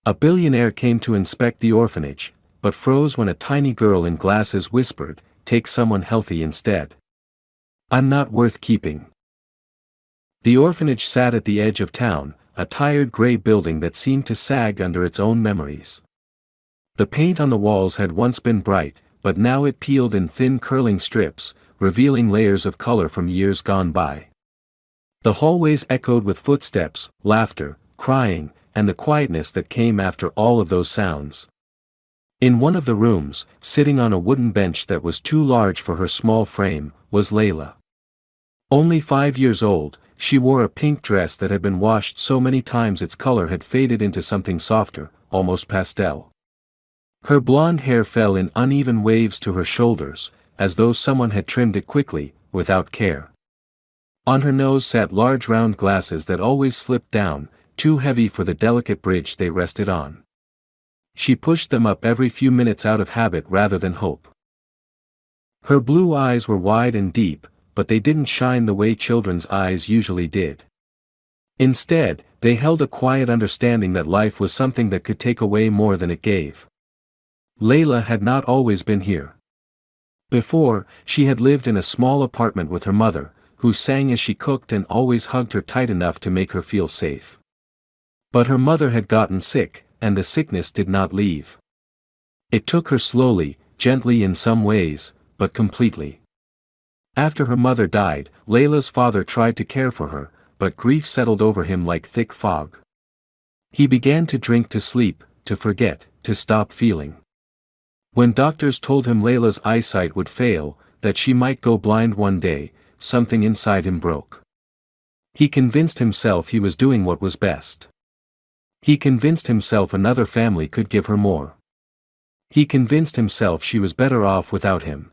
A billionaire came to inspect the orphanage, but froze when a tiny girl in glasses whispered, "Take someone healthy instead. I'm not worth keeping." The orphanage sat at the edge of town, a tired gray building that seemed to sag under its own memories. The paint on the walls had once been bright, but now it peeled in thin curling strips, revealing layers of color from years gone by. The hallways echoed with footsteps, laughter, crying, and the quietness that came after all of those sounds. In one of the rooms, sitting on a wooden bench that was too large for her small frame, was Layla. Only 5 years old, she wore a pink dress that had been washed so many times its color had faded into something softer, almost pastel. Her blonde hair fell in uneven waves to her shoulders, as though someone had trimmed it quickly, without care. On her nose sat large round glasses that always slipped down, too heavy for the delicate bridge they rested on. She pushed them up every few minutes out of habit rather than hope. Her blue eyes were wide and deep, but they didn't shine the way children's eyes usually did. Instead, they held a quiet understanding that life was something that could take away more than it gave. Layla had not always been here. Before, she had lived in a small apartment with her mother, who sang as she cooked and always hugged her tight enough to make her feel safe. But her mother had gotten sick, and the sickness did not leave. It took her slowly, gently in some ways, but completely. After her mother died, Layla's father tried to care for her, but grief settled over him like thick fog. He began to drink to sleep, to forget, to stop feeling. When doctors told him Layla's eyesight would fail, that she might go blind one day, something inside him broke. He convinced himself he was doing what was best. He convinced himself another family could give her more. He convinced himself she was better off without him.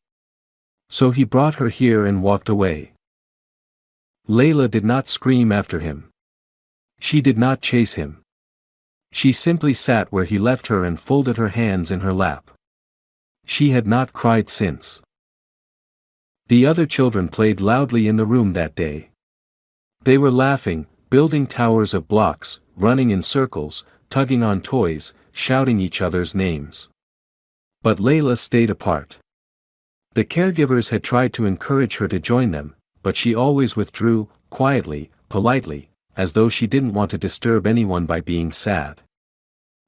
So he brought her here and walked away. Layla did not scream after him. She did not chase him. She simply sat where he left her and folded her hands in her lap. She had not cried since. The other children played loudly in the room that day. They were laughing, building towers of blocks, running in circles, tugging on toys, shouting each other's names. But Layla stayed apart. The caregivers had tried to encourage her to join them, but she always withdrew, quietly, politely, as though she didn't want to disturb anyone by being sad.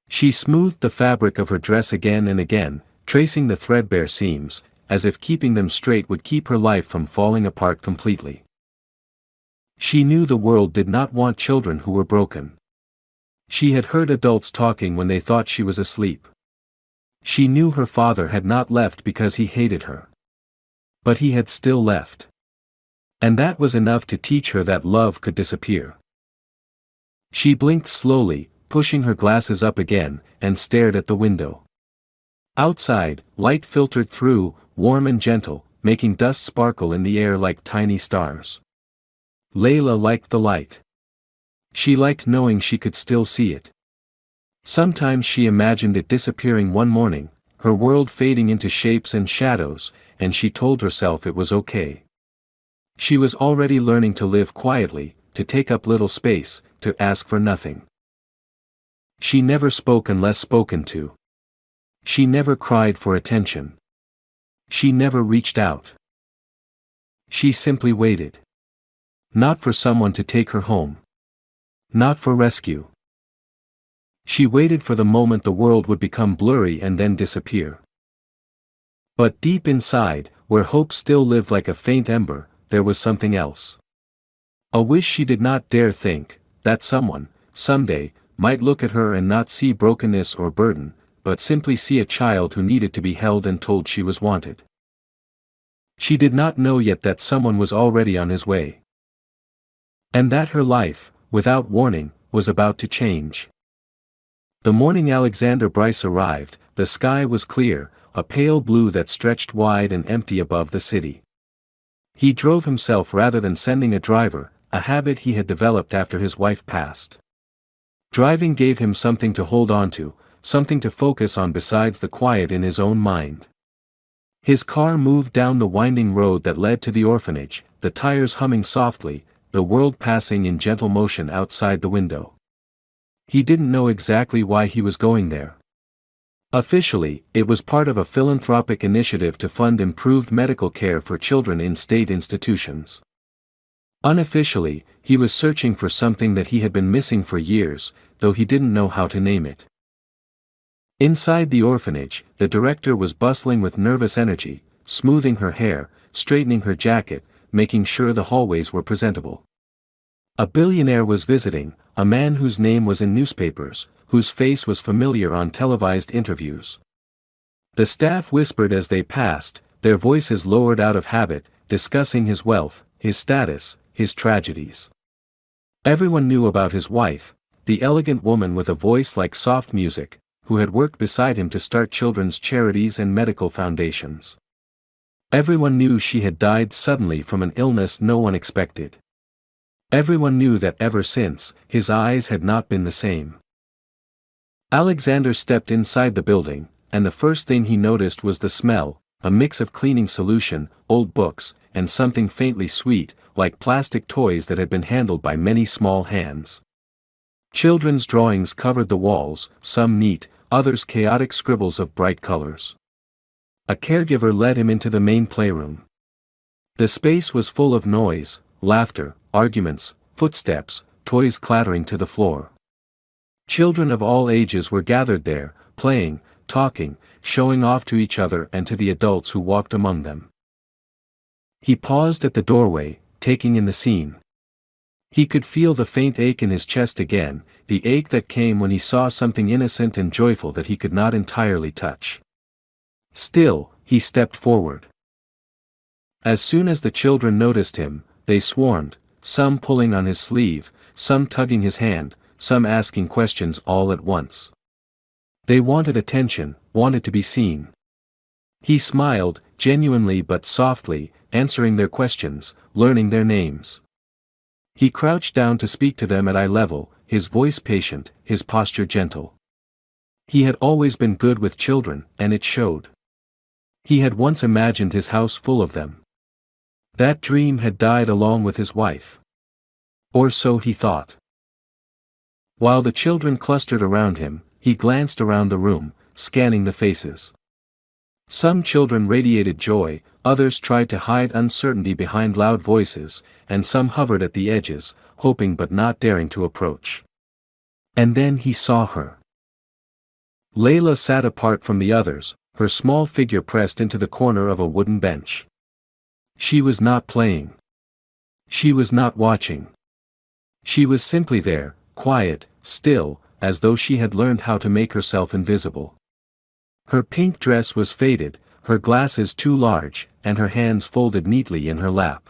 She smoothed the fabric of her dress again and again, tracing the threadbare seams, as if keeping them straight would keep her life from falling apart completely. She knew the world did not want children who were broken. She had heard adults talking when they thought she was asleep. She knew her father had not left because he hated her. But he had still left. And that was enough to teach her that love could disappear. She blinked slowly, pushing her glasses up again, and stared at the window. Outside, light filtered through, warm and gentle, making dust sparkle in the air like tiny stars. Layla liked the light. She liked knowing she could still see it. Sometimes she imagined it disappearing one morning, her world fading into shapes and shadows, and she told herself it was okay. She was already learning to live quietly, to take up little space, to ask for nothing. She never spoke unless spoken to. She never cried for attention. She never reached out. She simply waited. Not for someone to take her home. Not for rescue. She waited for the moment the world would become blurry and then disappear. But deep inside, where hope still lived like a faint ember, there was something else. A wish she did not dare think, that someone, someday, might look at her and not see brokenness or burden, but simply see a child who needed to be held and told she was wanted. She did not know yet that someone was already on his way. And that her life, without warning, was about to change. The morning Alexander Bryce arrived, the sky was clear, a pale blue that stretched wide and empty above the city. He drove himself rather than sending a driver, a habit he had developed after his wife passed. Driving gave him something to hold on to, something to focus on besides the quiet in his own mind. His car moved down the winding road that led to the orphanage, the tires humming softly, the world passing in gentle motion outside the window. He didn't know exactly why he was going there. Officially, it was part of a philanthropic initiative to fund improved medical care for children in state institutions. Unofficially, he was searching for something that he had been missing for years, though he didn't know how to name it. Inside the orphanage, the director was bustling with nervous energy, smoothing her hair, straightening her jacket, making sure the hallways were presentable. A billionaire was visiting, a man whose name was in newspapers, whose face was familiar on televised interviews. The staff whispered as they passed, their voices lowered out of habit, discussing his wealth, his status, his tragedies. Everyone knew about his wife, the elegant woman with a voice like soft music, who had worked beside him to start children's charities and medical foundations. Everyone knew she had died suddenly from an illness no one expected. Everyone knew that ever since, his eyes had not been the same. Alexander stepped inside the building, and the first thing he noticed was the smell, a mix of cleaning solution, old books, and something faintly sweet, like plastic toys that had been handled by many small hands. Children's drawings covered the walls, some neat, others chaotic scribbles of bright colors. A caregiver led him into the main playroom. The space was full of noise, laughter, arguments, footsteps, toys clattering to the floor. Children of all ages were gathered there, playing, talking, showing off to each other and to the adults who walked among them. He paused at the doorway, taking in the scene. He could feel the faint ache in his chest again, the ache that came when he saw something innocent and joyful that he could not entirely touch. Still, he stepped forward. As soon as the children noticed him, they swarmed, some pulling on his sleeve, some tugging his hand, some asking questions all at once. They wanted attention, wanted to be seen. He smiled, genuinely but softly, answering their questions, learning their names. He crouched down to speak to them at eye level, his voice patient, his posture gentle. He had always been good with children, and it showed. He had once imagined his house full of them. That dream had died along with his wife. Or so he thought. While the children clustered around him, he glanced around the room, scanning the faces. Some children radiated joy, others tried to hide uncertainty behind loud voices, and some hovered at the edges, hoping but not daring to approach. And then he saw her. Layla sat apart from the others, her small figure pressed into the corner of a wooden bench. She was not playing. She was not watching. She was simply there, quiet, still, as though she had learned how to make herself invisible. Her pink dress was faded, her glasses too large, and her hands folded neatly in her lap.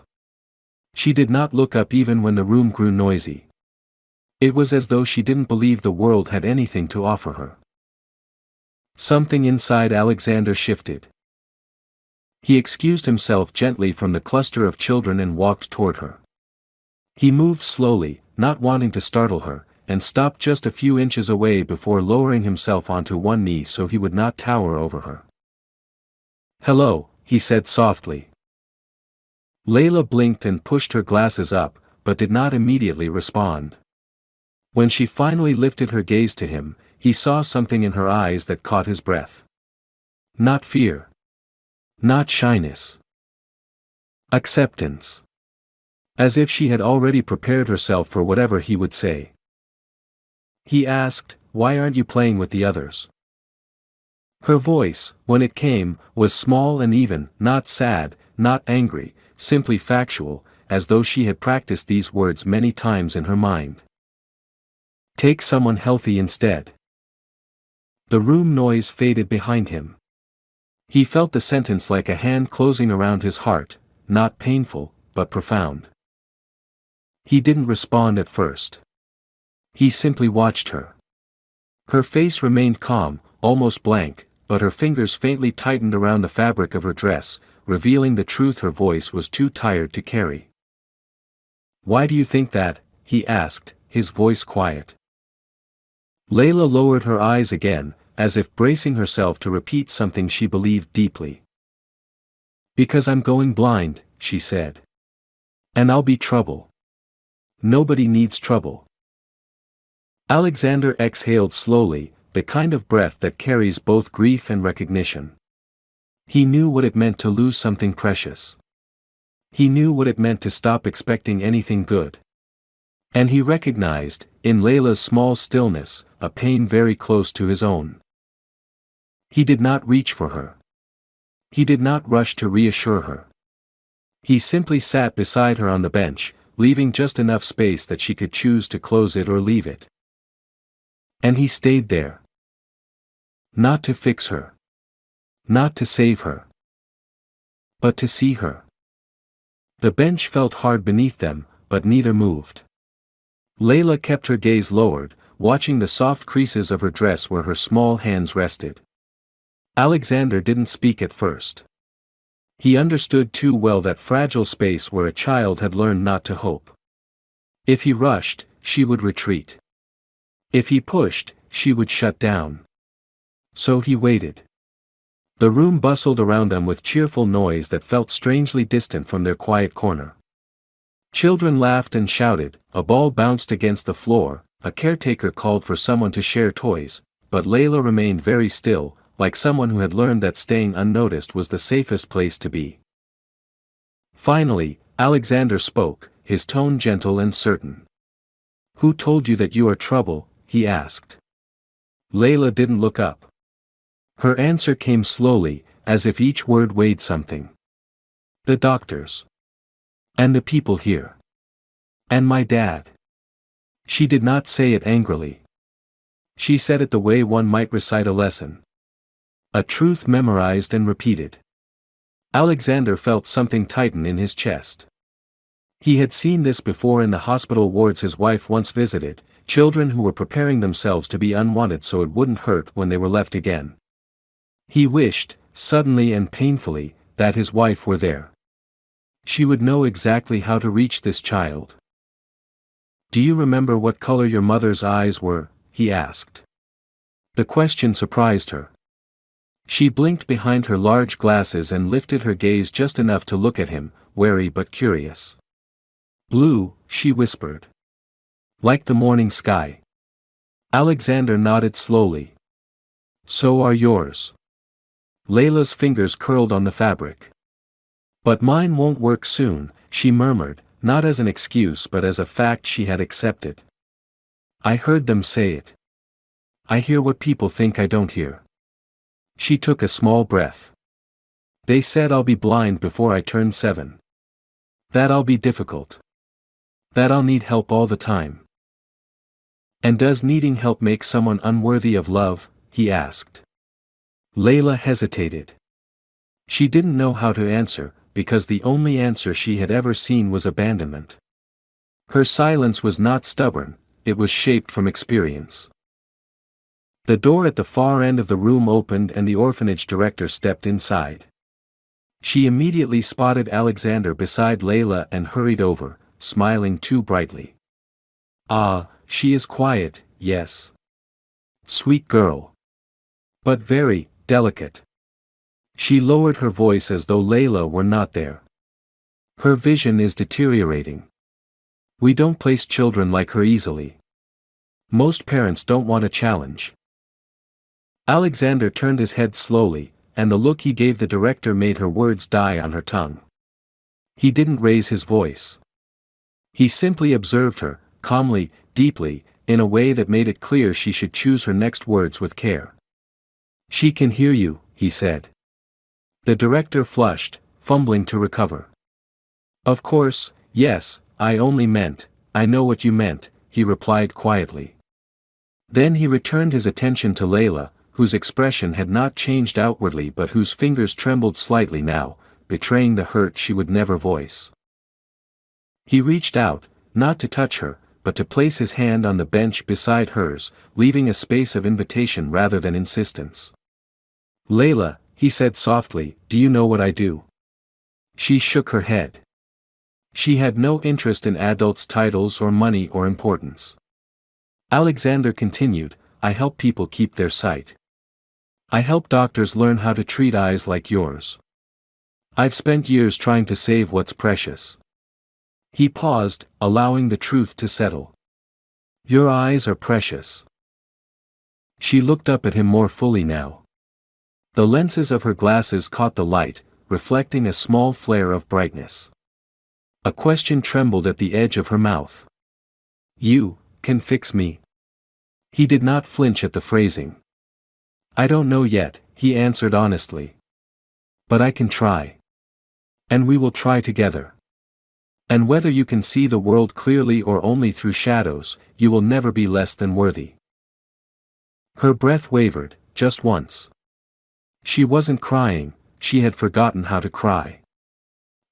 She did not look up even when the room grew noisy. It was as though she didn't believe the world had anything to offer her. Something inside Alexander shifted. He excused himself gently from the cluster of children and walked toward her. He moved slowly, not wanting to startle her, and stopped just a few inches away before lowering himself onto one knee so he would not tower over her. "Hello," he said softly. Layla blinked and pushed her glasses up, but did not immediately respond. When she finally lifted her gaze to him, he saw something in her eyes that caught his breath. Not fear. Not shyness. Acceptance. As if she had already prepared herself for whatever he would say. He asked, "Why aren't you playing with the others?" Her voice, when it came, was small and even, not sad, not angry, simply factual, as though she had practiced these words many times in her mind. Take someone healthy instead. The room noise faded behind him. He felt the sentence like a hand closing around his heart, not painful, but profound. He didn't respond at first. He simply watched her. Her face remained calm, almost blank, but her fingers faintly tightened around the fabric of her dress, revealing the truth her voice was too tired to carry. "Why do you think that?" he asked, his voice quiet. Layla lowered her eyes again, as if bracing herself to repeat something she believed deeply. "Because I'm going blind," she said. "And I'll be trouble. Nobody needs trouble." Alexander exhaled slowly, the kind of breath that carries both grief and recognition. He knew what it meant to lose something precious. He knew what it meant to stop expecting anything good. And he recognized, in Layla's small stillness, a pain very close to his own. He did not reach for her. He did not rush to reassure her. He simply sat beside her on the bench, leaving just enough space that she could choose to close it or leave it. And he stayed there. Not to fix her. Not to save her. But to see her. The bench felt hard beneath them, but neither moved. Layla kept her gaze lowered, watching the soft creases of her dress where her small hands rested. Alexander didn't speak at first. He understood too well that fragile space where a child had learned not to hope. If he rushed, she would retreat. If he pushed, she would shut down. So he waited. The room bustled around them with cheerful noise that felt strangely distant from their quiet corner. Children laughed and shouted, a ball bounced against the floor, a caretaker called for someone to share toys, but Layla remained very still, like someone who had learned that staying unnoticed was the safest place to be. Finally, Alexander spoke, his tone gentle and certain. "Who told you that you are trouble?" he asked. Layla didn't look up. Her answer came slowly, as if each word weighed something. "The doctors. And the people here. And my dad." She did not say it angrily. She said it the way one might recite a lesson. A truth memorized and repeated. Alexander felt something tighten in his chest. He had seen this before in the hospital wards his wife once visited, children who were preparing themselves to be unwanted so it wouldn't hurt when they were left again. He wished, suddenly and painfully, that his wife were there. She would know exactly how to reach this child. "Do you remember what color your mother's eyes were?" he asked. The question surprised her. She blinked behind her large glasses and lifted her gaze just enough to look at him, wary but curious. "Blue," she whispered. "Like the morning sky." Alexander nodded slowly. "So are yours." Layla's fingers curled on the fabric. "But mine won't work soon," she murmured, not as an excuse but as a fact she had accepted. "I heard them say it. I hear what people think I don't hear." She took a small breath. "They said I'll be blind before I turn 7. That I'll be difficult. That I'll need help all the time." "And does needing help make someone unworthy of love?" he asked. Layla hesitated. She didn't know how to answer, because the only answer she had ever seen was abandonment. Her silence was not stubborn, it was shaped from experience. The door at the far end of the room opened and the orphanage director stepped inside. She immediately spotted Alexander beside Layla and hurried over, smiling too brightly. "Ah, she is quiet, yes. Sweet girl. But very delicate." She lowered her voice as though Layla were not there. "Her vision is deteriorating. We don't place children like her easily. Most parents don't want a challenge." Alexander turned his head slowly, and the look he gave the director made her words die on her tongue. He didn't raise his voice. He simply observed her, calmly, deeply, in a way that made it clear she should choose her next words with care. "She can hear you," he said. The director flushed, fumbling to recover. "Of course, yes, I only meant, I know what you meant," he replied quietly. Then he returned his attention to Layla, whose expression had not changed outwardly but whose fingers trembled slightly now, betraying the hurt she would never voice. He reached out, not to touch her, but to place his hand on the bench beside hers, leaving a space of invitation rather than insistence. "Layla," he said softly, "do you know what I do?" She shook her head. She had no interest in adults' titles or money or importance. Alexander continued, "I help people keep their sight. I help doctors learn how to treat eyes like yours. I've spent years trying to save what's precious." He paused, allowing the truth to settle. Your eyes are precious. She looked up at him more fully now. The lenses of her glasses caught the light, reflecting a small flare of brightness. A question trembled at the edge of her mouth. You can fix me? He did not flinch at the phrasing. I don't know yet, he answered honestly. But I can try. And we will try together. And whether you can see the world clearly or only through shadows, you will never be less than worthy. Her breath wavered, just once. She wasn't crying, she had forgotten how to cry.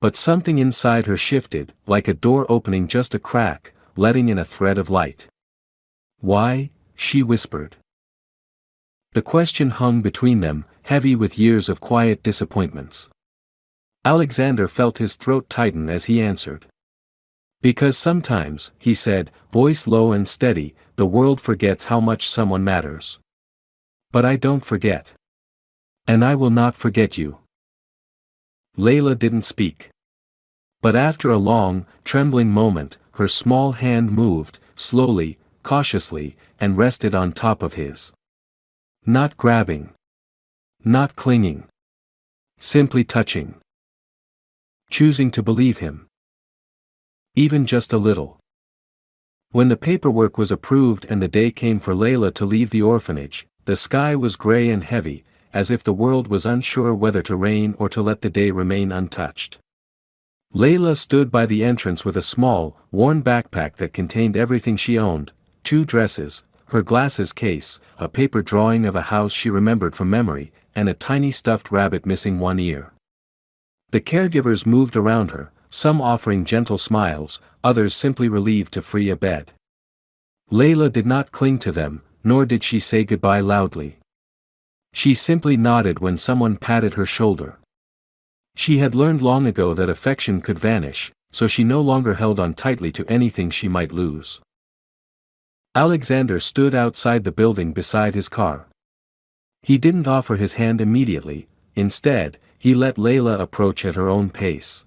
But something inside her shifted, like a door opening just a crack, letting in a thread of light. Why? She whispered. The question hung between them, heavy with years of quiet disappointments. Alexander felt his throat tighten as he answered. Because sometimes, he said, voice low and steady, the world forgets how much someone matters. But I don't forget. And I will not forget you. Layla didn't speak. But after a long, trembling moment, her small hand moved, slowly, cautiously, and rested on top of his. Not grabbing. Not clinging. Simply touching. Choosing to believe him. Even just a little. When the paperwork was approved and the day came for Layla to leave the orphanage, the sky was gray and heavy, as if the world was unsure whether to rain or to let the day remain untouched. Layla stood by the entrance with a small, worn backpack that contained everything she owned, 2 dresses, her glasses case, a paper drawing of a house she remembered from memory, and a tiny stuffed rabbit missing one ear. The caregivers moved around her, some offering gentle smiles, others simply relieved to free a bed. Layla did not cling to them, nor did she say goodbye loudly. She simply nodded when someone patted her shoulder. She had learned long ago that affection could vanish, so she no longer held on tightly to anything she might lose. Alexander stood outside the building beside his car. He didn't offer his hand immediately, instead, he let Layla approach at her own pace.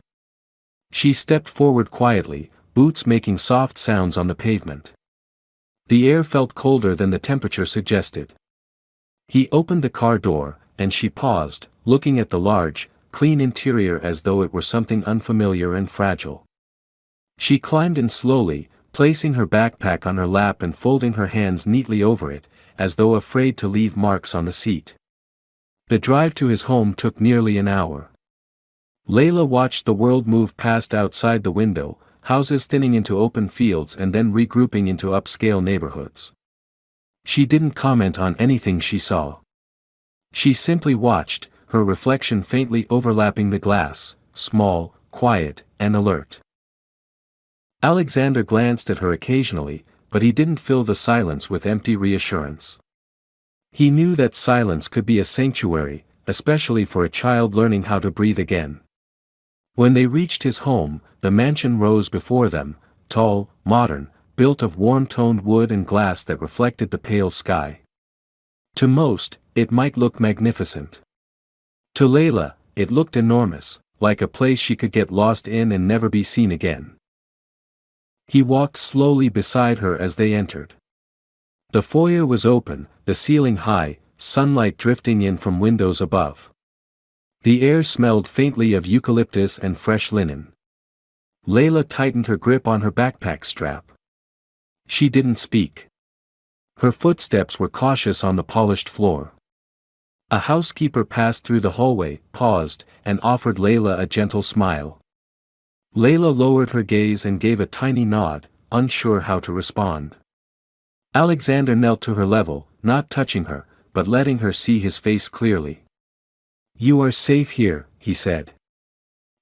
She stepped forward quietly, boots making soft sounds on the pavement. The air felt colder than the temperature suggested. He opened the car door, and she paused, looking at the large, clean interior as though it were something unfamiliar and fragile. She climbed in slowly, placing her backpack on her lap and folding her hands neatly over it, as though afraid to leave marks on the seat. The drive to his home took nearly an hour. Layla watched the world move past outside the window, houses thinning into open fields and then regrouping into upscale neighborhoods. She didn't comment on anything she saw. She simply watched, her reflection faintly overlapping the glass, small, quiet, and alert. Alexander glanced at her occasionally, but he didn't fill the silence with empty reassurance. He knew that silence could be a sanctuary, especially for a child learning how to breathe again. When they reached his home, the mansion rose before them, tall, modern, built of warm-toned wood and glass that reflected the pale sky. To most, it might look magnificent. To Layla, it looked enormous, like a place she could get lost in and never be seen again. He walked slowly beside her as they entered. The foyer was open, the ceiling high, sunlight drifting in from windows above. The air smelled faintly of eucalyptus and fresh linen. Layla tightened her grip on her backpack strap. She didn't speak. Her footsteps were cautious on the polished floor. A housekeeper passed through the hallway, paused, and offered Layla a gentle smile. Layla lowered her gaze and gave a tiny nod, unsure how to respond. Alexander knelt to her level, not touching her, but letting her see his face clearly. "You are safe here," he said.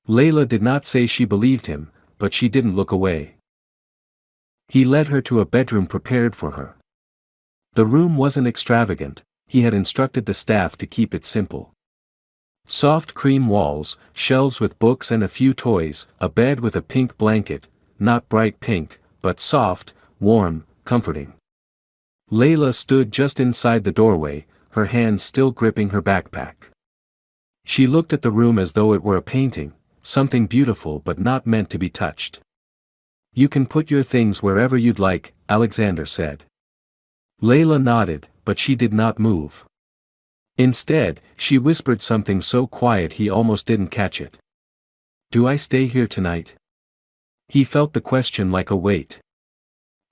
Layla did not say she believed him, but she didn't look away. He led her to a bedroom prepared for her. The room wasn't extravagant, he had instructed the staff to keep it simple. Soft cream walls, shelves with books and a few toys, a bed with a pink blanket, not bright pink, but soft, warm, comforting. Layla stood just inside the doorway, her hands still gripping her backpack. She looked at the room as though it were a painting, something beautiful but not meant to be touched. "You can put your things wherever you'd like," Alexander said. Layla nodded, but she did not move. Instead, she whispered something so quiet he almost didn't catch it. Do I stay here tonight? He felt the question like a weight.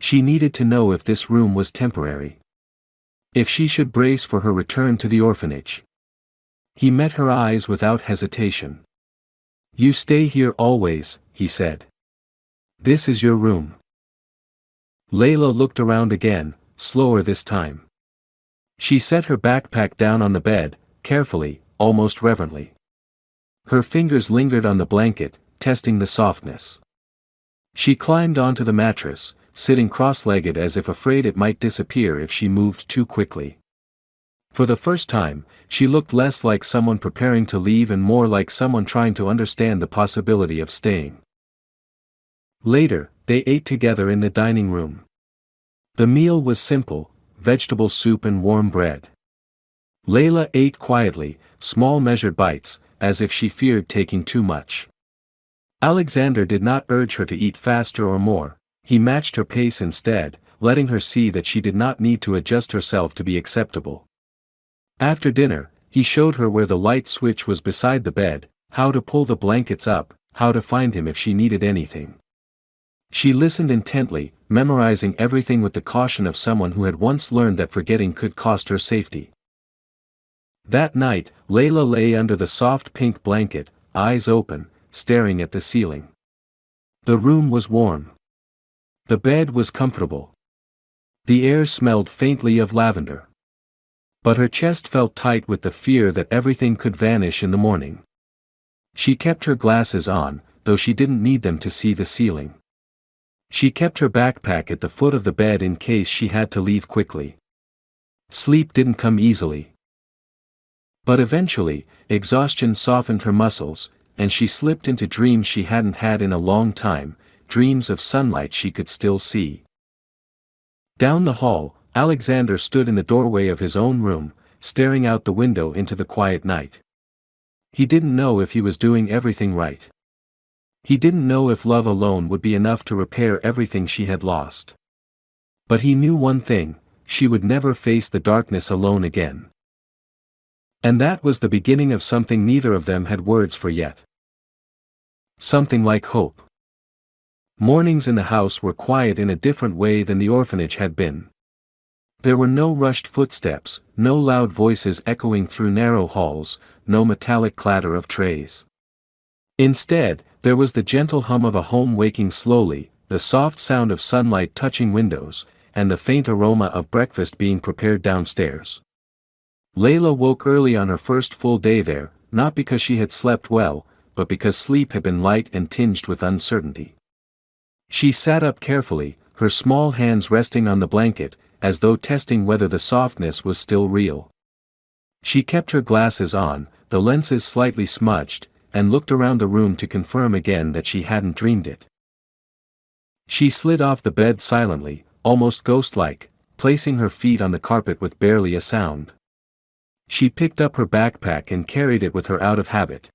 She needed to know if this room was temporary. If she should brace for her return to the orphanage. He met her eyes without hesitation. You stay here always, he said. This is your room. Layla looked around again, slower this time. She set her backpack down on the bed, carefully, almost reverently. Her fingers lingered on the blanket, testing the softness. She climbed onto the mattress, sitting cross-legged as if afraid it might disappear if she moved too quickly. For the first time, she looked less like someone preparing to leave and more like someone trying to understand the possibility of staying. Later, they ate together in the dining room. The meal was simple, vegetable soup and warm bread. Layla ate quietly, small measured bites, as if she feared taking too much. Alexander did not urge her to eat faster or more, he matched her pace instead, letting her see that she did not need to adjust herself to be acceptable. After dinner, he showed her where the light switch was beside the bed, how to pull the blankets up, how to find him if she needed anything. She listened intently, memorizing everything with the caution of someone who had once learned that forgetting could cost her safety. That night, Layla lay under the soft pink blanket, eyes open, staring at the ceiling. The room was warm. The bed was comfortable. The air smelled faintly of lavender. But her chest felt tight with the fear that everything could vanish in the morning. She kept her glasses on, though she didn't need them to see the ceiling. She kept her backpack at the foot of the bed in case she had to leave quickly. Sleep didn't come easily. But eventually, exhaustion softened her muscles, and she slipped into dreams she hadn't had in a long time, dreams of sunlight she could still see. Down the hall, Alexander stood in the doorway of his own room, staring out the window into the quiet night. He didn't know if he was doing everything right. He didn't know if love alone would be enough to repair everything she had lost. But he knew one thing, she would never face the darkness alone again. And that was the beginning of something neither of them had words for yet. Something like hope. Mornings in the house were quiet in a different way than the orphanage had been. There were no rushed footsteps, no loud voices echoing through narrow halls, no metallic clatter of trays. Instead, there was the gentle hum of a home waking slowly, the soft sound of sunlight touching windows, and the faint aroma of breakfast being prepared downstairs. Layla woke early on her first full day there, not because she had slept well, but because sleep had been light and tinged with uncertainty. She sat up carefully, her small hands resting on the blanket, as though testing whether the softness was still real. She kept her glasses on, the lenses slightly smudged, and looked around the room to confirm again that she hadn't dreamed it. She slid off the bed silently, almost ghost-like, placing her feet on the carpet with barely a sound. She picked up her backpack and carried it with her out of habit.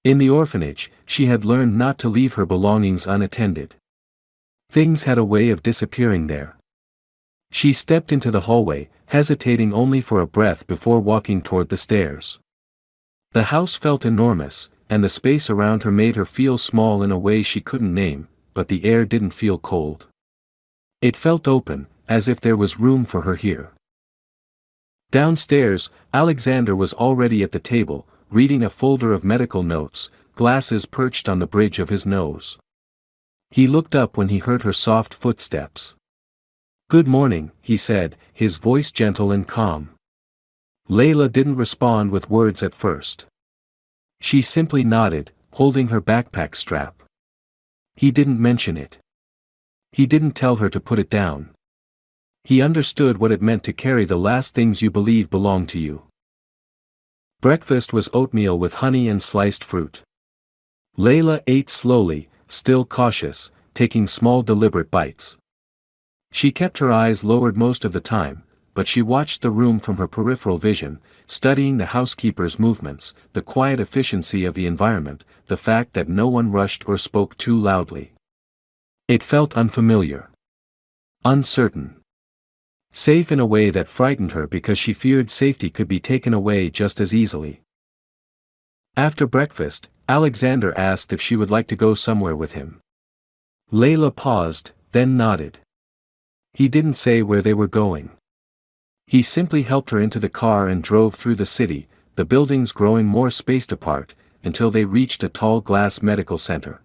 In the orphanage, she had learned not to leave her belongings unattended. Things had a way of disappearing there. She stepped into the hallway, hesitating only for a breath before walking toward the stairs. The house felt enormous, and the space around her made her feel small in a way she couldn't name, but the air didn't feel cold. It felt open, as if there was room for her here. Downstairs, Alexander was already at the table, reading a folder of medical notes, glasses perched on the bridge of his nose. He looked up when he heard her soft footsteps. "Good morning," he said, his voice gentle and calm. Layla didn't respond with words at first. She simply nodded, holding her backpack strap. He didn't mention it. He didn't tell her to put it down. He understood what it meant to carry the last things you believe belong to you. Breakfast was oatmeal with honey and sliced fruit. Layla ate slowly, still cautious, taking small deliberate bites. She kept her eyes lowered most of the time, but she watched the room from her peripheral vision, studying the housekeeper's movements, the quiet efficiency of the environment, the fact that no one rushed or spoke too loudly. It felt unfamiliar. Uncertain. Safe in a way that frightened her because she feared safety could be taken away just as easily. After breakfast, Alexander asked if she would like to go somewhere with him. Layla paused, then nodded. He didn't say where they were going. He simply helped her into the car and drove through the city, the buildings growing more spaced apart, until they reached a tall glass medical center.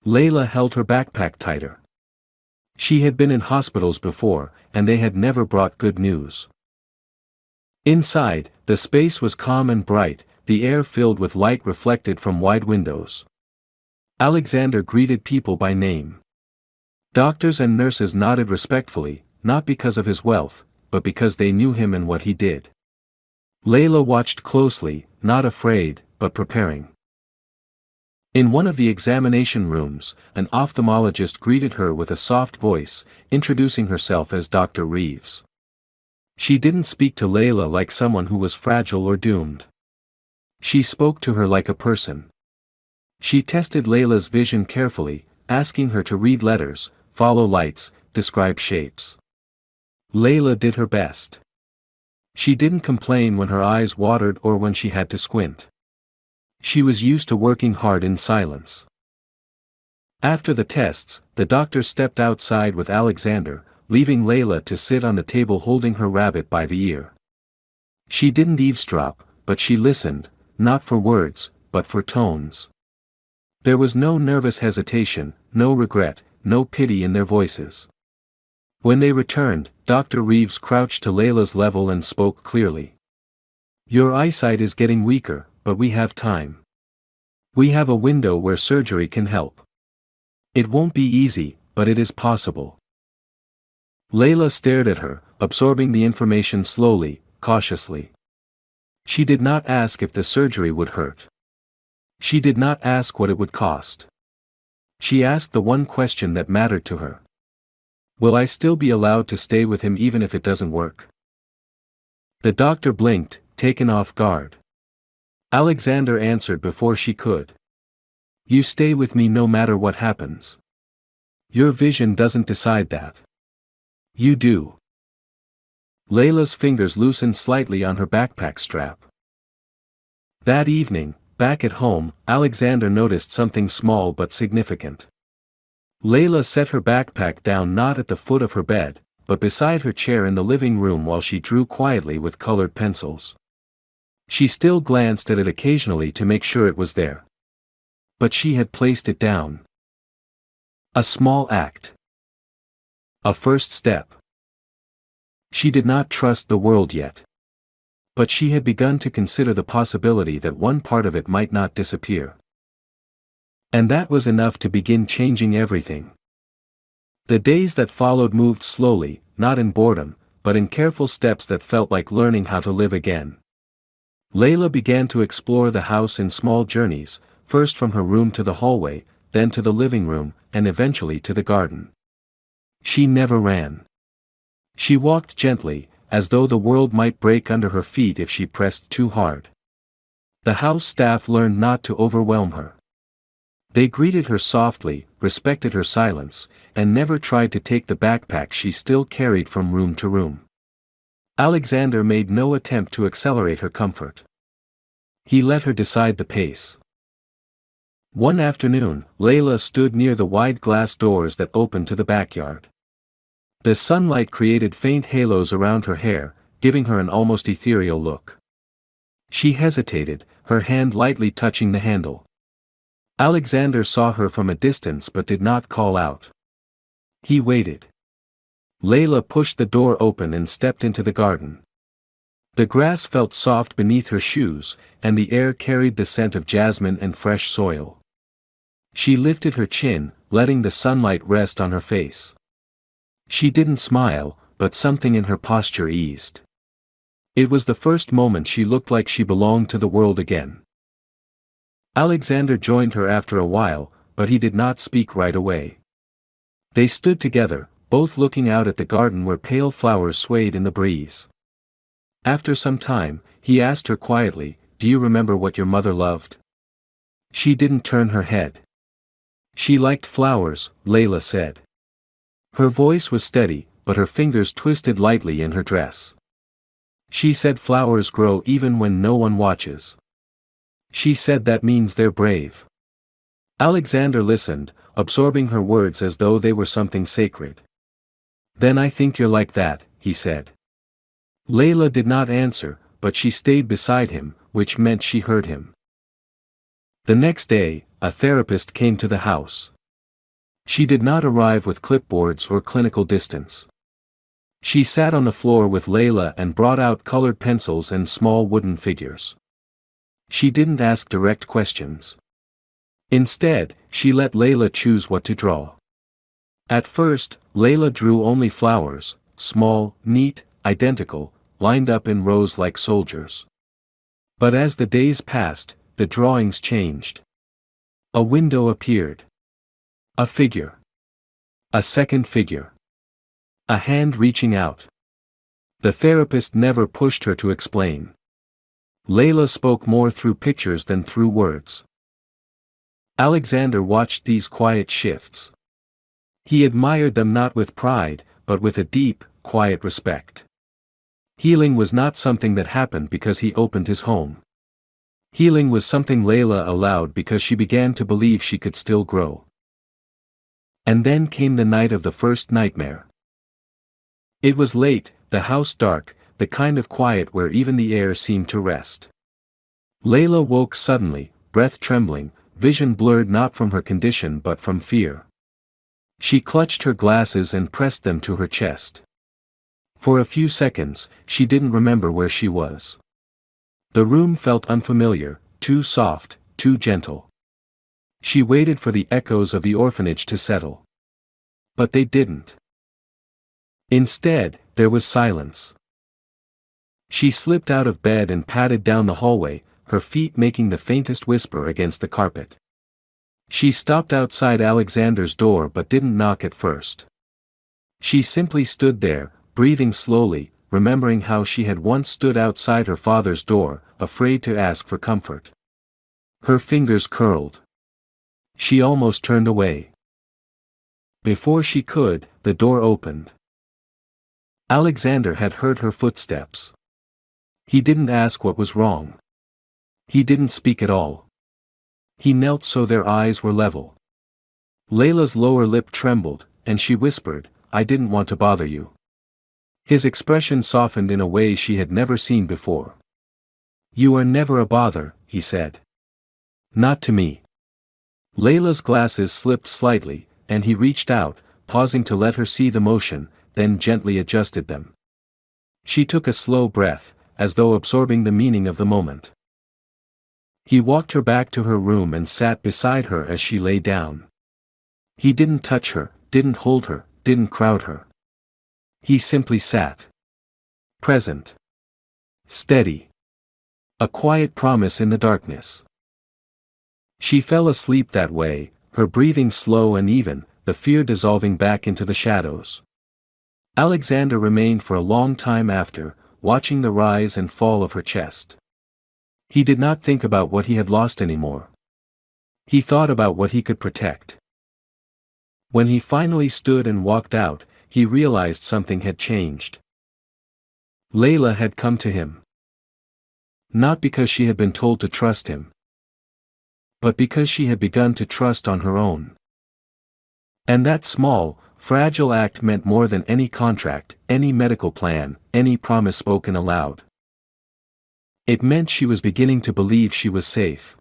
Layla held her backpack tighter. She had been in hospitals before, and they had never brought good news. Inside, the space was calm and bright, the air filled with light reflected from wide windows. Alexander greeted people by name. Doctors and nurses nodded respectfully, not because of his wealth, but because they knew him and what he did. Layla watched closely, not afraid, but preparing. In one of the examination rooms, an ophthalmologist greeted her with a soft voice, introducing herself as Dr. Reeves. She didn't speak to Layla like someone who was fragile or doomed. She spoke to her like a person. She tested Layla's vision carefully, asking her to read letters, follow lights, describe shapes. Layla did her best. She didn't complain when her eyes watered or when she had to squint. She was used to working hard in silence. After the tests, the doctor stepped outside with Alexander, leaving Layla to sit on the table holding her rabbit by the ear. She didn't eavesdrop, but she listened, not for words, but for tones. There was no nervous hesitation, no regret, no pity in their voices. When they returned, Dr. Reeves crouched to Layla's level and spoke clearly. "Your eyesight is getting weaker, but we have time. We have a window where surgery can help. It won't be easy, but it is possible." Layla stared at her, absorbing the information slowly, cautiously. She did not ask if the surgery would hurt. She did not ask what it would cost. She asked the one question that mattered to her. Will I still be allowed to stay with him even if it doesn't work? The doctor blinked, taken off guard. Alexander answered before she could. You stay with me no matter what happens. Your vision doesn't decide that. You do. Layla's fingers loosened slightly on her backpack strap. That evening, back at home, Alexander noticed something small but significant. Layla set her backpack down not at the foot of her bed, but beside her chair in the living room while she drew quietly with colored pencils. She still glanced at it occasionally to make sure it was there. But she had placed it down. A small act. A first step. She did not trust the world yet. But she had begun to consider the possibility that one part of it might not disappear. And that was enough to begin changing everything. The days that followed moved slowly, not in boredom, but in careful steps that felt like learning how to live again. Layla began to explore the house in small journeys, first from her room to the hallway, then to the living room, and eventually to the garden. She never ran. She walked gently, as though the world might break under her feet if she pressed too hard. The house staff learned not to overwhelm her. They greeted her softly, respected her silence, and never tried to take the backpack she still carried from room to room. Alexander made no attempt to accelerate her comfort. He let her decide the pace. One afternoon, Layla stood near the wide glass doors that opened to the backyard. The sunlight created faint halos around her hair, giving her an almost ethereal look. She hesitated, her hand lightly touching the handle. Alexander saw her from a distance but did not call out. He waited. Layla pushed the door open and stepped into the garden. The grass felt soft beneath her shoes, and the air carried the scent of jasmine and fresh soil. She lifted her chin, letting the sunlight rest on her face. She didn't smile, but something in her posture eased. It was the first moment she looked like she belonged to the world again. Alexander joined her after a while, but he did not speak right away. They stood together, both looking out at the garden where pale flowers swayed in the breeze. After some time, he asked her quietly, "Do you remember what your mother loved?" She didn't turn her head. "She liked flowers," Layla said. Her voice was steady, but her fingers twisted lightly in her dress. She said flowers grow even when no one watches. She said that means they're brave. Alexander listened, absorbing her words as though they were something sacred. Then I think you're like that, he said. Layla did not answer, but she stayed beside him, which meant she heard him. The next day, a therapist came to the house. She did not arrive with clipboards or clinical distance. She sat on the floor with Layla and brought out colored pencils and small wooden figures. She didn't ask direct questions. Instead, she let Layla choose what to draw. At first, Layla drew only flowers, small, neat, identical, lined up in rows like soldiers. But as the days passed, the drawings changed. A window appeared. A figure. A second figure. A hand reaching out. The therapist never pushed her to explain. Layla spoke more through pictures than through words. Alexander watched these quiet shifts. He admired them not with pride, but with a deep, quiet respect. Healing was not something that happened because he opened his home. Healing was something Layla allowed because she began to believe she could still grow. And then came the night of the first nightmare. It was late, the house dark, the kind of quiet where even the air seemed to rest. Layla woke suddenly, breath trembling, vision blurred not from her condition but from fear. She clutched her glasses and pressed them to her chest. For a few seconds, she didn't remember where she was. The room felt unfamiliar, too soft, too gentle. She waited for the echoes of the orphanage to settle. But they didn't. Instead, there was silence. She slipped out of bed and padded down the hallway, her feet making the faintest whisper against the carpet. She stopped outside Alexander's door but didn't knock at first. She simply stood there, breathing slowly, remembering how she had once stood outside her father's door, afraid to ask for comfort. Her fingers curled. She almost turned away. Before she could, the door opened. Alexander had heard her footsteps. He didn't ask what was wrong. He didn't speak at all. He knelt so their eyes were level. Layla's lower lip trembled, and she whispered, "I didn't want to bother you." His expression softened in a way she had never seen before. "You are never a bother," he said. "Not to me." Layla's glasses slipped slightly, and he reached out, pausing to let her see the motion, then gently adjusted them. She took a slow breath, as though absorbing the meaning of the moment. He walked her back to her room and sat beside her as she lay down. He didn't touch her, didn't hold her, didn't crowd her. He simply sat. Present. Steady. A quiet promise in the darkness. She fell asleep that way, her breathing slow and even, the fear dissolving back into the shadows. Alexander remained for a long time after, watching the rise and fall of her chest. He did not think about what he had lost anymore. He thought about what he could protect. When he finally stood and walked out, he realized something had changed. Layla had come to him. Not because she had been told to trust him, but because she had begun to trust on her own. And that small, fragile act meant more than any contract, any medical plan, any promise spoken aloud. It meant she was beginning to believe she was safe.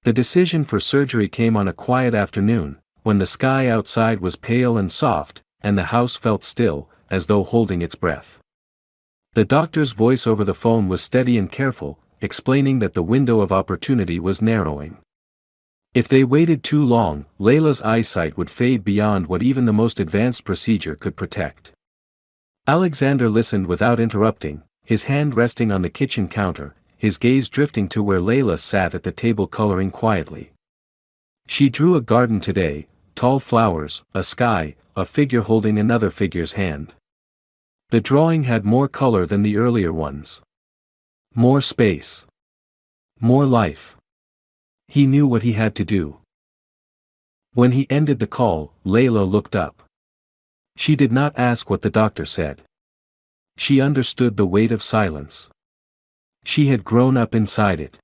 The decision for surgery came on a quiet afternoon, when the sky outside was pale and soft, and the house felt still, as though holding its breath. The doctor's voice over the phone was steady and careful, explaining that the window of opportunity was narrowing. If they waited too long, Layla's eyesight would fade beyond what even the most advanced procedure could protect. Alexander listened without interrupting, his hand resting on the kitchen counter, his gaze drifting to where Layla sat at the table coloring quietly. She drew a garden today, tall flowers, a sky, a figure holding another figure's hand. The drawing had more color than the earlier ones. More space. More life. He knew what he had to do. When he ended the call, Layla looked up. She did not ask what the doctor said. She understood the weight of silence. She had grown up inside it.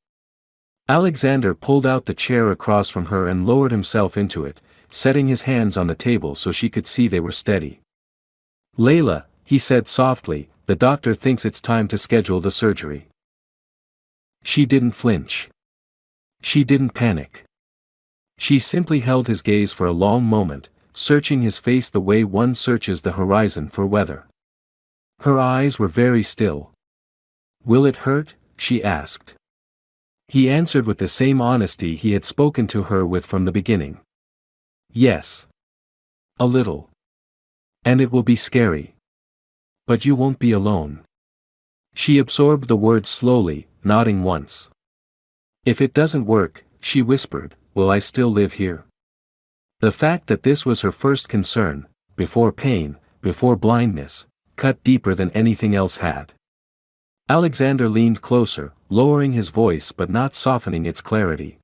Alexander pulled out the chair across from her and lowered himself into it, setting his hands on the table so she could see they were steady. "Layla," he said softly, "the doctor thinks it's time to schedule the surgery." She didn't flinch. She didn't panic. She simply held his gaze for a long moment, searching his face the way one searches the horizon for weather. Her eyes were very still. "Will it hurt?" she asked. He answered with the same honesty he had spoken to her with from the beginning. "Yes. A little. And it will be scary. But you won't be alone." She absorbed the words slowly, nodding once. "If it doesn't work," she whispered, "will I still live here?" The fact that this was her first concern, before pain, before blindness, cut deeper than anything else had. Alexander leaned closer, lowering his voice but not softening its clarity.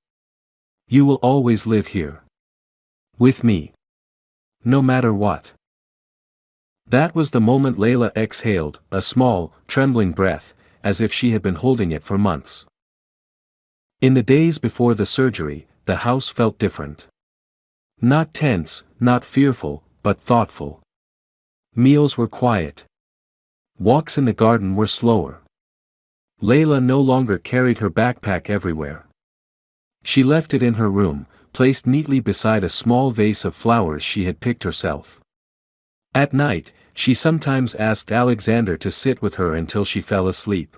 "You will always live here. With me. No matter what." That was the moment Layla exhaled, a small, trembling breath, as if she had been holding it for months. In the days before the surgery, the house felt different. Not tense, not fearful, but thoughtful. Meals were quiet. Walks in the garden were slower. Layla no longer carried her backpack everywhere. She left it in her room, placed neatly beside a small vase of flowers she had picked herself. At night, she sometimes asked Alexander to sit with her until she fell asleep.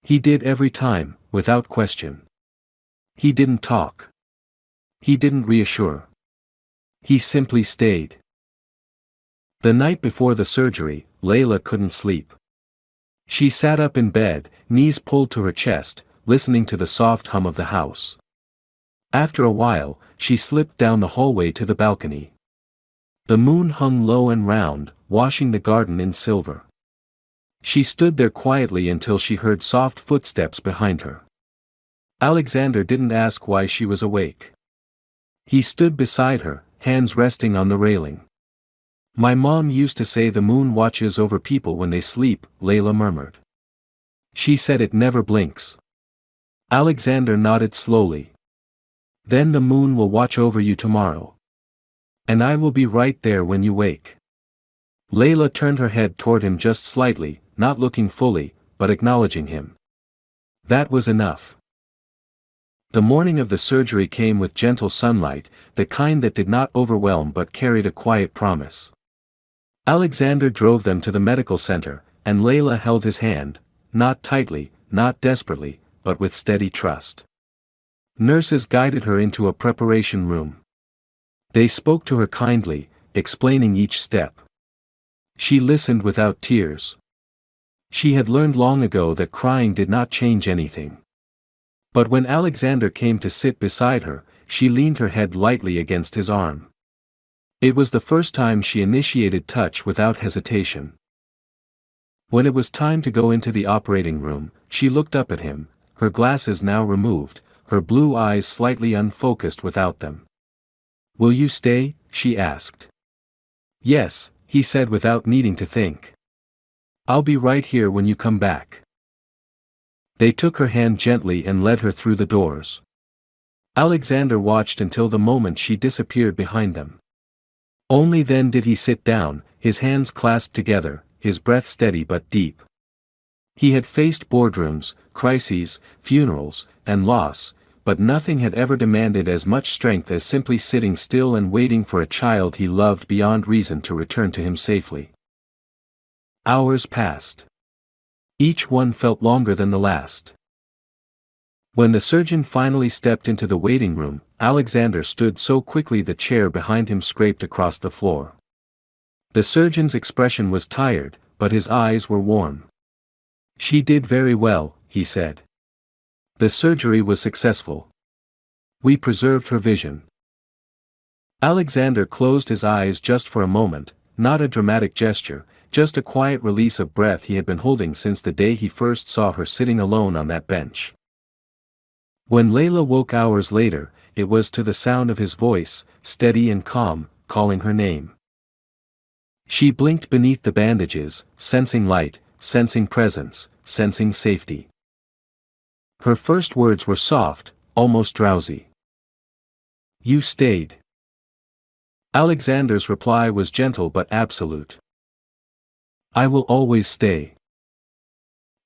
He did every time, without question. He didn't talk. He didn't reassure. He simply stayed. The night before the surgery, Layla couldn't sleep. She sat up in bed, knees pulled to her chest, listening to the soft hum of the house. After a while, she slipped down the hallway to the balcony. The moon hung low and round, washing the garden in silver. She stood there quietly until she heard soft footsteps behind her. Alexander didn't ask why she was awake. He stood beside her, hands resting on the railing. "My mom used to say the moon watches over people when they sleep," Layla murmured. "She said it never blinks." Alexander nodded slowly. "Then the moon will watch over you tomorrow. And I will be right there when you wake." Layla turned her head toward him just slightly, not looking fully, but acknowledging him. That was enough. The morning of the surgery came with gentle sunlight, the kind that did not overwhelm but carried a quiet promise. Alexander drove them to the medical center, and Layla held his hand, not tightly, not desperately, but with steady trust. Nurses guided her into a preparation room. They spoke to her kindly, explaining each step. She listened without tears. She had learned long ago that crying did not change anything. But when Alexander came to sit beside her, she leaned her head lightly against his arm. It was the first time she initiated touch without hesitation. When it was time to go into the operating room, she looked up at him, her glasses now removed, her blue eyes slightly unfocused without them. "Will you stay?" she asked. "Yes," he said without needing to think. "I'll be right here when you come back." They took her hand gently and led her through the doors. Alexander watched until the moment she disappeared behind them. Only then did he sit down, his hands clasped together, his breath steady but deep. He had faced boardrooms, crises, funerals, and loss, but nothing had ever demanded as much strength as simply sitting still and waiting for a child he loved beyond reason to return to him safely. Hours passed. Each one felt longer than the last. When the surgeon finally stepped into the waiting room, Alexander stood so quickly the chair behind him scraped across the floor. The surgeon's expression was tired, but his eyes were warm. "She did very well," he said. "The surgery was successful. We preserved her vision." Alexander closed his eyes just for a moment, not a dramatic gesture, just a quiet release of breath he had been holding since the day he first saw her sitting alone on that bench. When Layla woke hours later, it was to the sound of his voice, steady and calm, calling her name. She blinked beneath the bandages, sensing light, sensing presence, sensing safety. Her first words were soft, almost drowsy. "You stayed." Alexander's reply was gentle but absolute. "I will always stay."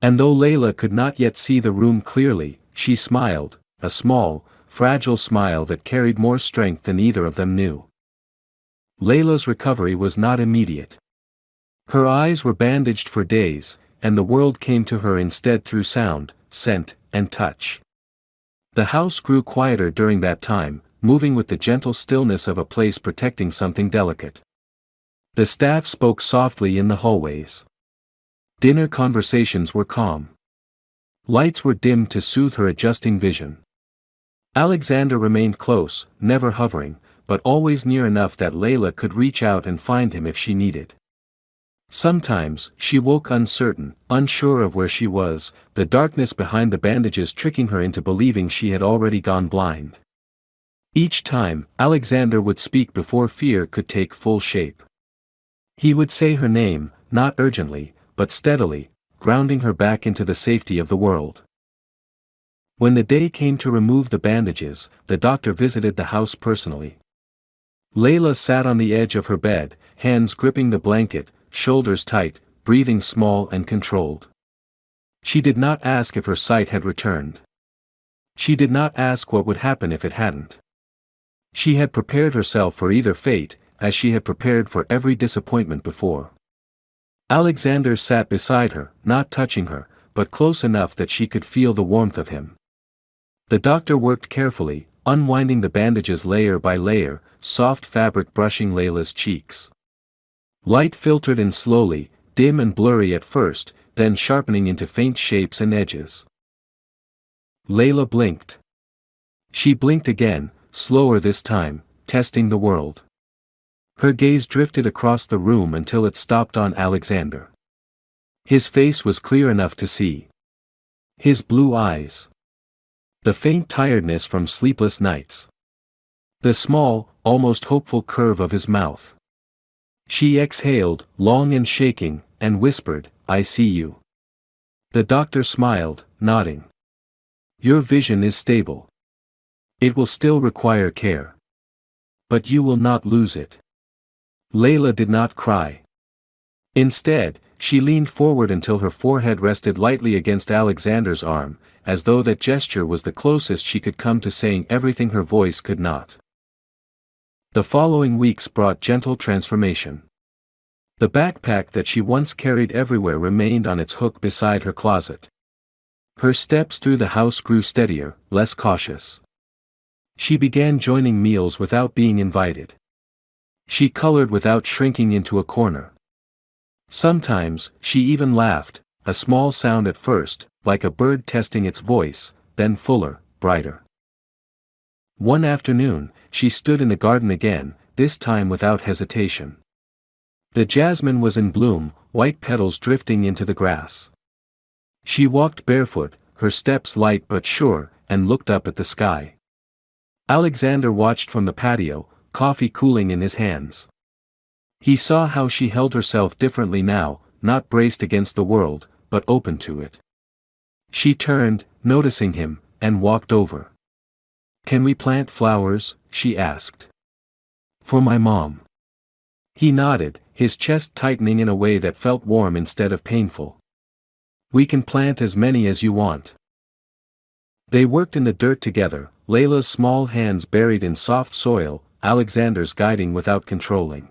And though Layla could not yet see the room clearly, she smiled, a small, fragile smile that carried more strength than either of them knew. Layla's recovery was not immediate. Her eyes were bandaged for days, and the world came to her instead through sound, scent, and touch. The house grew quieter during that time, moving with the gentle stillness of a place protecting something delicate. The staff spoke softly in the hallways. Dinner conversations were calm. Lights were dimmed to soothe her adjusting vision. Alexander remained close, never hovering, but always near enough that Layla could reach out and find him if she needed. Sometimes, she woke uncertain, unsure of where she was, the darkness behind the bandages tricking her into believing she had already gone blind. Each time, Alexander would speak before fear could take full shape. He would say her name, not urgently, but steadily, grounding her back into the safety of the world. When the day came to remove the bandages, the doctor visited the house personally. Layla sat on the edge of her bed, hands gripping the blanket, shoulders tight, breathing small and controlled. She did not ask if her sight had returned. She did not ask what would happen if it hadn't. She had prepared herself for either fate, as she had prepared for every disappointment before. Alexander sat beside her, not touching her, but close enough that she could feel the warmth of him. The doctor worked carefully, unwinding the bandages layer by layer, soft fabric brushing Layla's cheeks. Light filtered in slowly, dim and blurry at first, then sharpening into faint shapes and edges. Layla blinked. She blinked again, slower this time, testing the world. Her gaze drifted across the room until it stopped on Alexander. His face was clear enough to see. His blue eyes. The faint tiredness from sleepless nights. The small, almost hopeful curve of his mouth. She exhaled, long and shaking, and whispered, "I see you." The doctor smiled, nodding. "Your vision is stable. It will still require care. But you will not lose it." Layla did not cry. Instead, she leaned forward until her forehead rested lightly against Alexander's arm, as though that gesture was the closest she could come to saying everything her voice could not. The following weeks brought gentle transformation. The backpack that she once carried everywhere remained on its hook beside her closet. Her steps through the house grew steadier, less cautious. She began joining meals without being invited. She colored without shrinking into a corner. Sometimes, she even laughed, a small sound at first, like a bird testing its voice, then fuller, brighter. One afternoon, she stood in the garden again, this time without hesitation. The jasmine was in bloom, white petals drifting into the grass. She walked barefoot, her steps light but sure, and looked up at the sky. Alexander watched from the patio, coffee cooling in his hands. He saw how she held herself differently now, not braced against the world, but open to it. She turned, noticing him, and walked over. "Can we plant flowers?" she asked. "For my mom." He nodded, his chest tightening in a way that felt warm instead of painful. "We can plant as many as you want." They worked in the dirt together, Layla's small hands buried in soft soil, Alexander's guiding without controlling.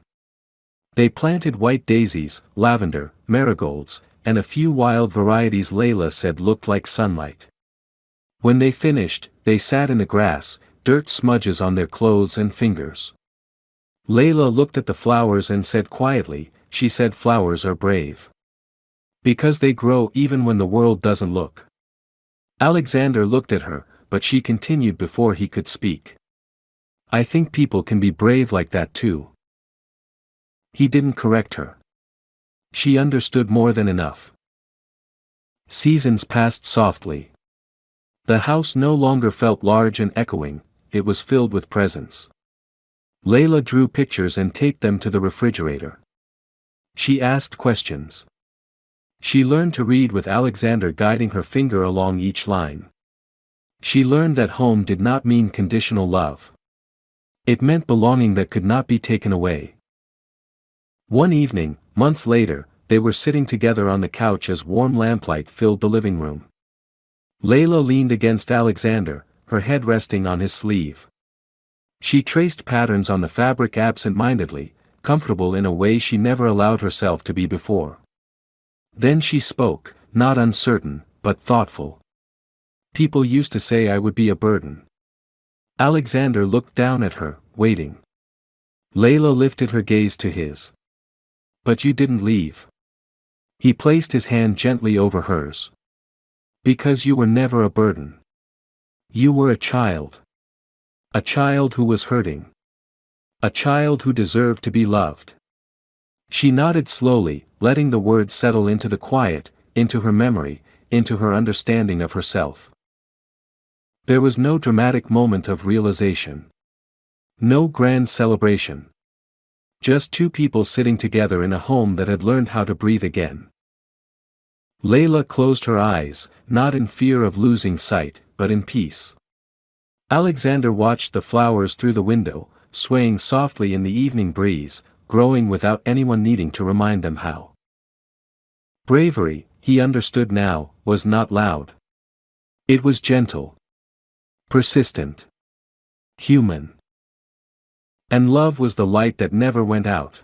They planted white daisies, lavender, marigolds, and a few wild varieties Layla said looked like sunlight. When they finished, they sat in the grass, dirt smudges on their clothes and fingers. Layla looked at the flowers and said quietly, she said flowers are brave. Because they grow even when the world doesn't look. Alexander looked at her, but she continued before he could speak. "I think people can be brave like that too." He didn't correct her. She understood more than enough. Seasons passed softly. The house no longer felt large and echoing, it was filled with presence. Layla drew pictures and taped them to the refrigerator. She asked questions. She learned to read with Alexander guiding her finger along each line. She learned that home did not mean conditional love. It meant belonging that could not be taken away. One evening, months later, they were sitting together on the couch as warm lamplight filled the living room. Layla leaned against Alexander, her head resting on his sleeve. She traced patterns on the fabric absent-mindedly, comfortable in a way she never allowed herself to be before. Then she spoke, not uncertain, but thoughtful. People used to say I would be a burden. Alexander looked down at her, waiting. Layla lifted her gaze to his. But you didn't leave. He placed his hand gently over hers. Because you were never a burden. You were a child. A child who was hurting. A child who deserved to be loved. She nodded slowly, letting the words settle into the quiet, into her memory, into her understanding of herself. There was no dramatic moment of realization. No grand celebration. Just two people sitting together in a home that had learned how to breathe again. Layla closed her eyes, not in fear of losing sight, but in peace. Alexander watched the flowers through the window, swaying softly in the evening breeze, growing without anyone needing to remind them how. Bravery, he understood now, was not loud. It was gentle. Persistent. Human. And love was the light that never went out.